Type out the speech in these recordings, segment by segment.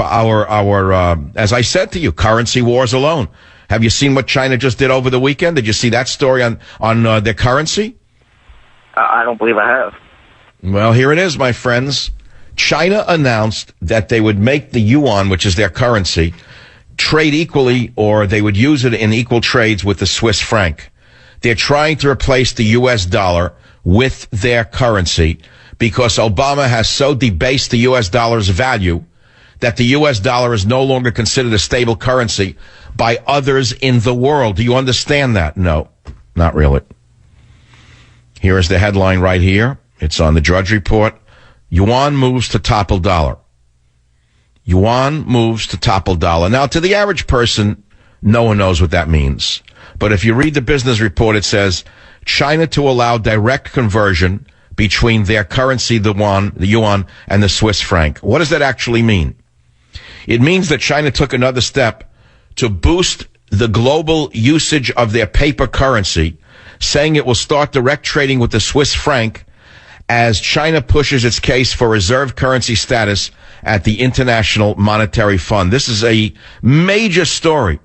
as I said to you, currency wars alone. Have you seen what China just did over the weekend? Did you see that story on their currency? I don't believe I have. Well, here it is, my friends. China announced that they would make the yuan, which is their currency, trade equally, or they would use it in equal trades with the Swiss franc. They're trying to replace the U.S. dollar with their currency because Obama has so debased the U.S. dollar's value that the U.S. dollar is no longer considered a stable currency by others in the world. Do you understand that? No, not really. Here is the headline right here. It's on the Drudge Report. Yuan moves to topple dollar. Yuan moves to topple dollar. Now, to the average person, no one knows what that means. But if you read the business report, it says China to allow direct conversion between their currency, the yuan, and the Swiss franc. What does that actually mean? It means that China took another step to boost the global usage of their paper currency, saying it will start direct trading with the Swiss franc as China pushes its case for reserve currency status at the International Monetary Fund. This is a major story.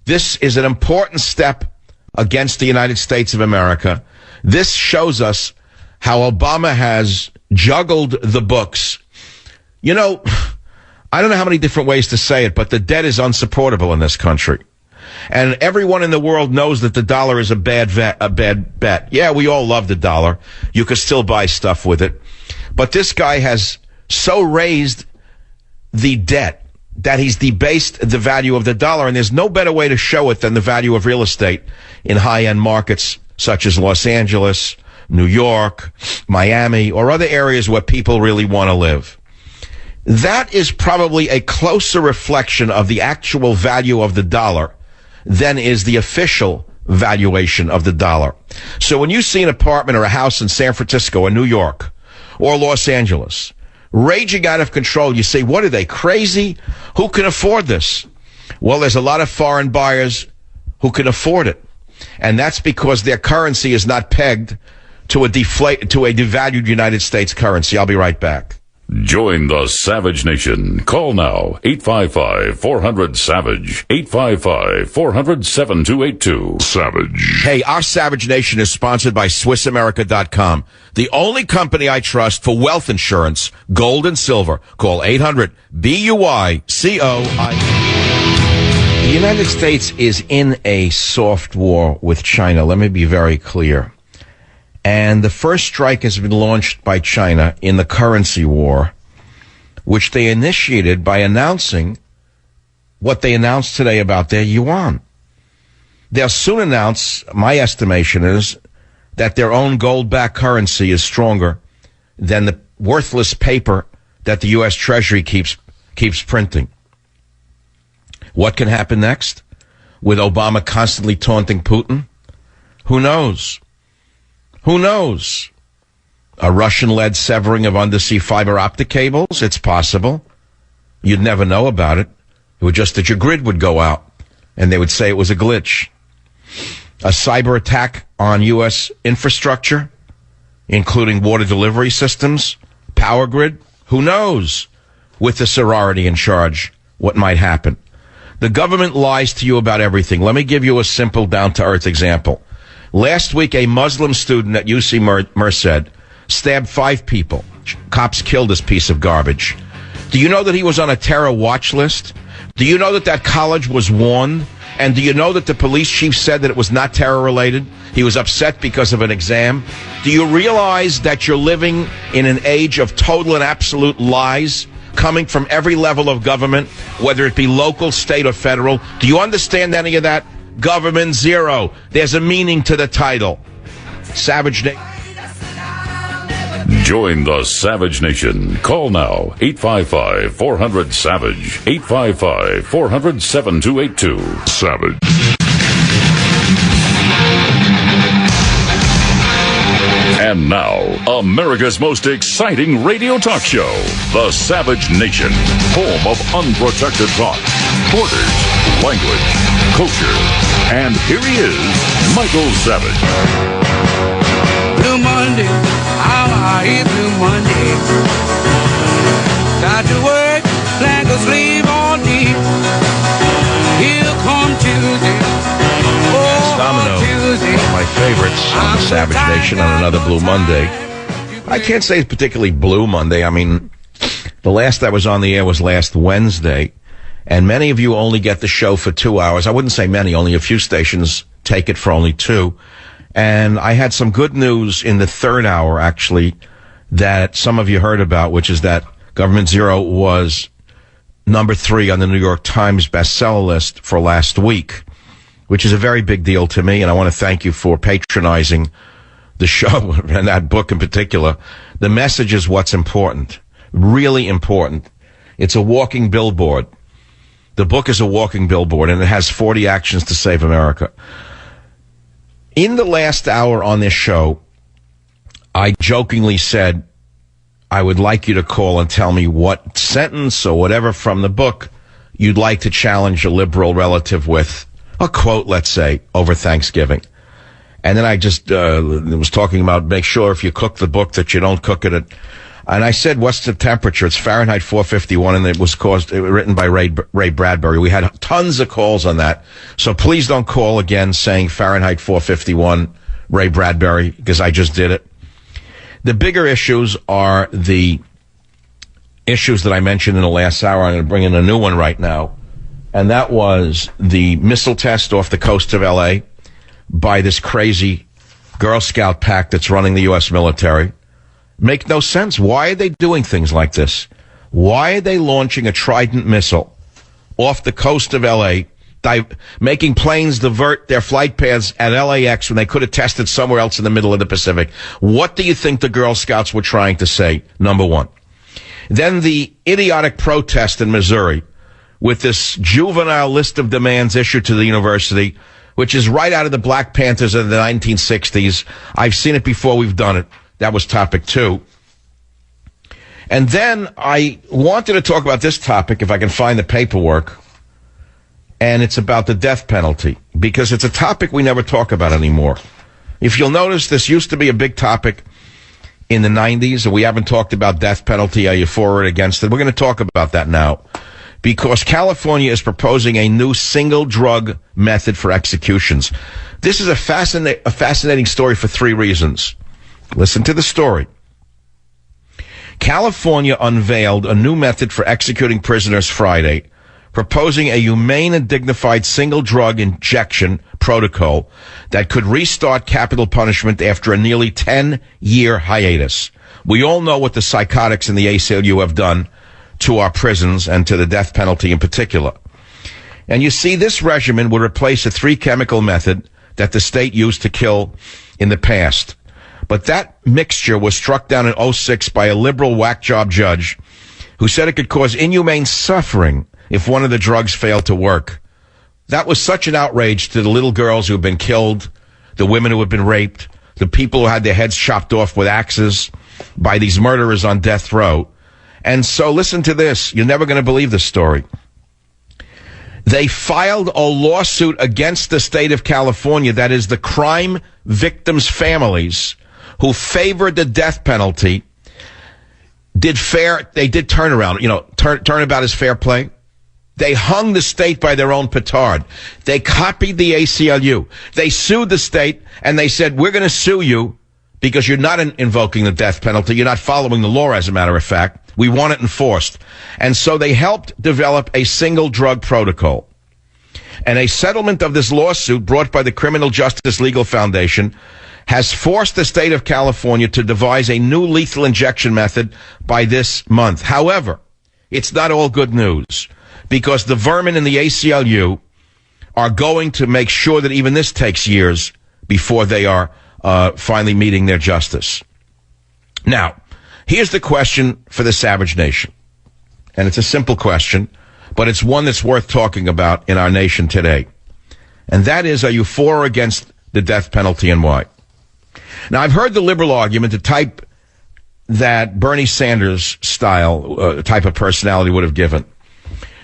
This is an important step against the United States of America. This shows us how Obama has juggled the books. You know, I don't know how many different ways to say it, but the debt is unsupportable in this country. And everyone in the world knows that the dollar is a bad bet. Yeah, we all love the dollar. You could still buy stuff with it. But this guy has so raised the debt that he's debased the value of the dollar, and there's no better way to show it than the value of real estate in high-end markets such as Los Angeles, New York, Miami, or other areas where people really want to live. That is probably a closer reflection of the actual value of the dollar than is the official valuation of the dollar. So when you see an apartment or a house in San Francisco or New York or Los Angeles raging out of control, you say, what are they, crazy? Who can afford this? Well, there's a lot of foreign buyers who can afford it. And that's because their currency is not pegged to a devalued United States currency. I'll be right back. Join the Savage Nation. Call now, 855-400-SAVAGE, 855-400-7282. Savage. Hey, our Savage Nation is sponsored by SwissAmerica.com, the only company I trust for wealth insurance, gold and silver. Call 800-BUY-COI. The United States is in a soft war with China. Let me be very clear. And the first strike has been launched by China in the currency war, which they initiated by announcing what they announced today about their yuan. They'll soon announce, my estimation is, that their own gold-backed currency is stronger than the worthless paper that the U.S. Treasury keeps printing. What can happen next? With Obama constantly taunting Putin? Who knows? Who knows? A Russian-led severing of undersea fiber optic cables? It's possible. You'd never know about it. It would just that your grid would go out, and they would say it was a glitch. A cyber attack on U.S. infrastructure, including water delivery systems, power grid? Who knows? With the sorority in charge, what might happen? The government lies to you about everything. Let me give you a simple, down-to-earth example. Last week, a Muslim student at UC Merced stabbed 5 people. Cops killed this piece of garbage. Do you know that he was on a terror watch list? Do you know that that college was warned? And do you know that the police chief said that it was not terror-related? He was upset because of an exam. Do you realize that you're living in an age of total and absolute lies coming from every level of government, whether it be local, state, or federal? Do you understand any of that? Government zero. There's a meaning to the title. Savage Nation. Join the Savage Nation. Call now, 855-400-SAVAGE, 855-400-7282. Savage. And now, America's most exciting radio talk show, The Savage Nation, home of unprotected thought, borders, language, culture. And here he is, Michael Savage. Blue Monday, how are you, Blue Monday? Got to work like a slave. on the Savage Nation on another Blue Monday. I can't say it's particularly Blue Monday. I mean, the last I was on the air was last Wednesday, and many of you only get the show for 2 hours. I wouldn't say many, only a few stations take it for only 2. And I had some good news in the third hour, actually, that some of you heard about, which is that Government Zero was number 3 on the New York Times bestseller list for last week, which is a very big deal to me, and I want to thank you for patronizing the show and that book in particular. The message is what's important, really important. It's a walking billboard. The book is a walking billboard, and it has 40 actions to save America. In the last hour on this show, I jokingly said, I would like you to call and tell me what sentence or whatever from the book you'd like to challenge a liberal relative with. A quote, let's say, over Thanksgiving. And then I just was talking about make sure if you cook the book that you don't cook it at... And I said, what's the temperature? It's Fahrenheit 451, and it was written by Ray Bradbury. We had tons of calls on that. So please don't call again saying Fahrenheit 451, Ray Bradbury, because I just did it. The bigger issues are the issues that I mentioned in the last hour. I'm going to bring in a new one right now. And that was the missile test off the coast of L.A. by this crazy Girl Scout pack that's running the U.S. military. Make no sense. Why are they doing things like this? Why are they launching a Trident missile off the coast of L.A., making planes divert their flight paths at LAX when they could have tested somewhere else in the middle of the Pacific? What do you think the Girl Scouts were trying to say, number one? Then the idiotic protest in Missouri with this juvenile list of demands issued to the university, which is right out of the Black Panthers of the 1960s. I've seen it before. We've done it. That was topic 2. And then I wanted to talk about this topic, if I can find the paperwork, and it's about the death penalty, because it's a topic we never talk about anymore. If you'll notice, this used to be a big topic in the 90s, and we haven't talked about death penalty. Are you for or against it? We're going to talk about that now, because California is proposing a new single drug method for executions. This is a fascinating story for 3 reasons. Listen to the story. California unveiled a new method for executing prisoners Friday, proposing a humane and dignified single drug injection protocol that could restart capital punishment after a nearly 10-year hiatus. We all know what the psychotics in the ACLU have done to our prisons and to the death penalty in particular. And you see, this regimen would replace a 3-chemical method that the state used to kill in the past. But that mixture was struck down in 2006 by a liberal whack job judge who said it could cause inhumane suffering if one of the drugs failed to work. That was such an outrage to the little girls who have been killed, the women who have been raped, the people who had their heads chopped off with axes by these murderers on death row. And so listen to this. You're never going to believe this story. They filed a lawsuit against the state of California, that is the crime victims' families, who favored the death penalty. They did turnaround. Turnabout is fair play. They hung the state by their own petard. They copied the ACLU. They sued the state, and they said, we're going to sue you because you're not invoking the death penalty. You're not following the law, as a matter of fact. We want it enforced. And so they helped develop a single drug protocol. And a settlement of this lawsuit brought by the Criminal Justice Legal Foundation has forced the state of California to devise a new lethal injection method by this month. However, it's not all good news, because the vermin in the ACLU are going to make sure that even this takes years before they are finally meeting their justice. Now, here's the question for the Savage Nation. And it's a simple question, but it's one that's worth talking about in our nation today. And that is, are you for or against the death penalty, and why? Now, I've heard the liberal argument, the type that Bernie Sanders style type of personality would have given,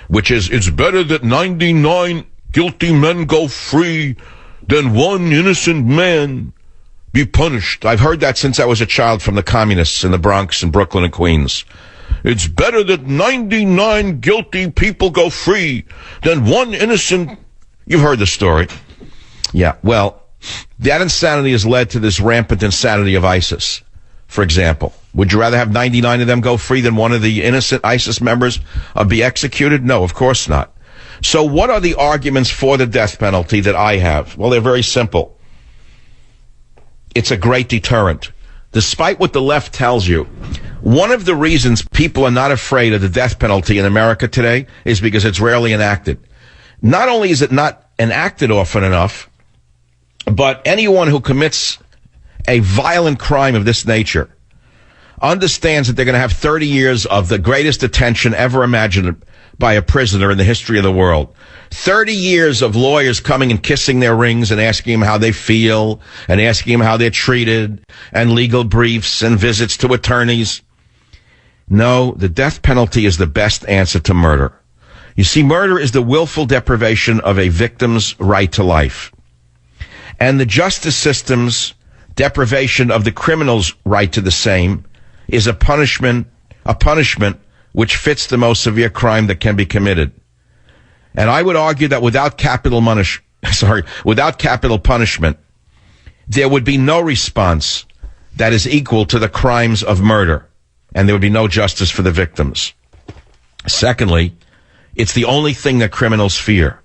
which is, it's better that 99 guilty men go free than one innocent man be punished. I've heard that since I was a child from the communists in the Bronx and Brooklyn and Queens. It's better that 99 guilty people go free than one innocent. You've heard the story. Yeah, well, That insanity has led to this rampant insanity of ISIS, for example. Would you rather have 99 of them go free than one of the innocent ISIS members be executed? No, of course not. So what are the arguments for the death penalty that I have? Well, they're very simple. It's a great deterrent. Despite what the left tells you, one of the reasons people are not afraid of the death penalty in America today is because it's rarely enacted. Not only is it not enacted often enough, but anyone who commits a violent crime of this nature understands that they're going to have 30 years of the greatest attention ever imagined by a prisoner in the history of the world. 30 years of lawyers coming and kissing their rings and asking them how they feel and asking them how they're treated, and legal briefs and visits to attorneys. No, the death penalty is the best answer to murder. You see, murder is the willful deprivation of a victim's right to life. And the justice system's deprivation of the criminal's right to the same is a punishment which fits the most severe crime that can be committed. And I would argue that without capital punishment, there would be no response that is equal to the crimes of murder, and there would be no justice for the victims. Secondly, it's the only thing that criminals fear.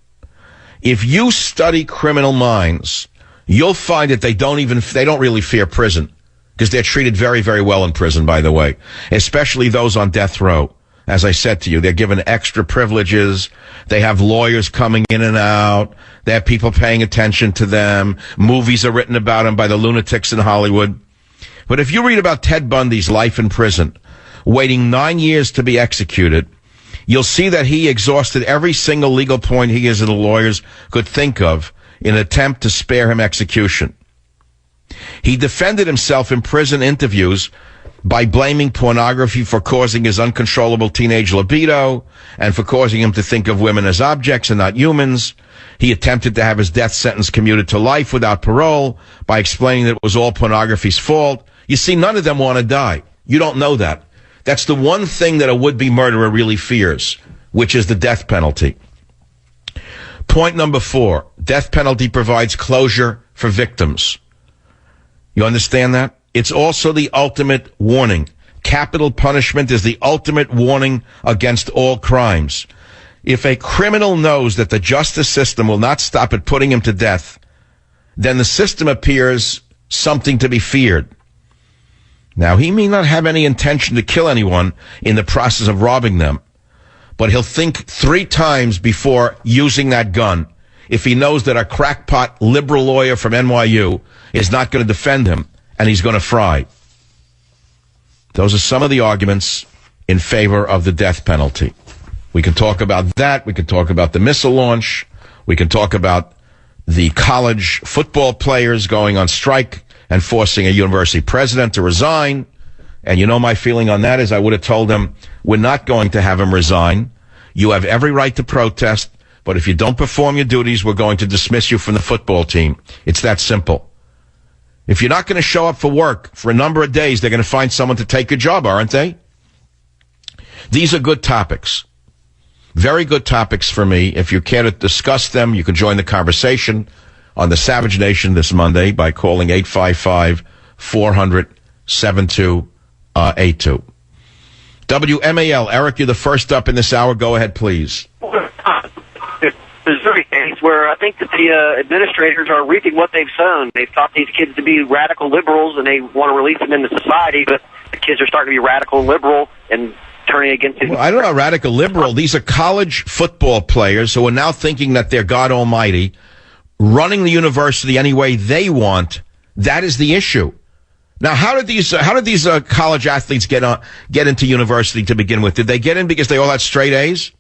If you study criminal minds, you'll find that they don't really fear prison, because they're treated very, very well in prison, by the way, especially those on death row. As I said to you, they're given extra privileges. They have lawyers coming in and out. They have people paying attention to them. Movies are written about them by the lunatics in Hollywood. But if you read about Ted Bundy's life in prison, waiting 9 years to be executed, you'll see that he exhausted every single legal point he as the lawyers could think of in an attempt to spare him execution. He defended himself in prison interviews by blaming pornography for causing his uncontrollable teenage libido and for causing him to think of women as objects and not humans. He attempted to have his death sentence commuted to life without parole by explaining that it was all pornography's fault. You see, none of them want to die. You don't know that. That's the one thing that a would-be murderer really fears, which is the death penalty. Point number 4, death penalty provides closure for victims. You understand that? It's also the ultimate warning. Capital punishment is the ultimate warning against all crimes. If a criminal knows that the justice system will not stop at putting him to death, then the system appears something to be feared. Now, he may not have any intention to kill anyone in the process of robbing them, but he'll think 3 times before using that gun if he knows that a crackpot liberal lawyer from NYU is not going to defend him and he's going to fry. Those are some of the arguments in favor of the death penalty. We can talk about that. We can talk about the missile launch. We can talk about the college football players going on strike and forcing a university president to resign. And you know my feeling on that is I would have told them, we're not going to have him resign. You have every right to protest, but if you don't perform your duties, we're going to dismiss you from the football team. It's that simple. If you're not going to show up for work for a number of days, they're going to find someone to take your job, aren't they? These are good topics. Very good topics for me. If you care to discuss them, you can join the conversation on the Savage Nation this Monday by calling 855-400-7282. WMAL, Eric, you're the first up in this hour. Go ahead, please. Missouri case where I think that the administrators are reaping what they've sown. They've taught these kids to be radical liberals, and they want to release them into society, but the kids are starting to be radical and liberal and turning against it. Well, I don't know, radical liberal. These are college football players who are now thinking that they're God Almighty, running the university any way they want. That is the issue. Now, how did these college athletes get into university to begin with? Did they get in because they all had straight A's?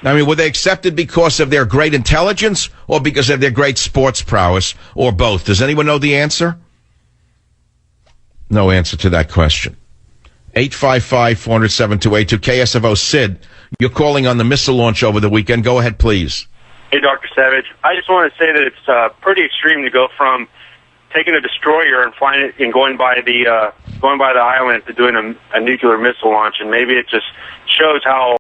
I mean, were they accepted because of their great intelligence or because of their great sports prowess, or both? Does anyone know the answer? No answer to that question. 855-400-7282. KSFO, Sid, you're calling on the missile launch over the weekend. Go ahead, please. Hey, Dr. Savage. I just want to say that it's pretty extreme to go from taking a destroyer and flying it and going by the island to doing a nuclear missile launch, and maybe it just shows how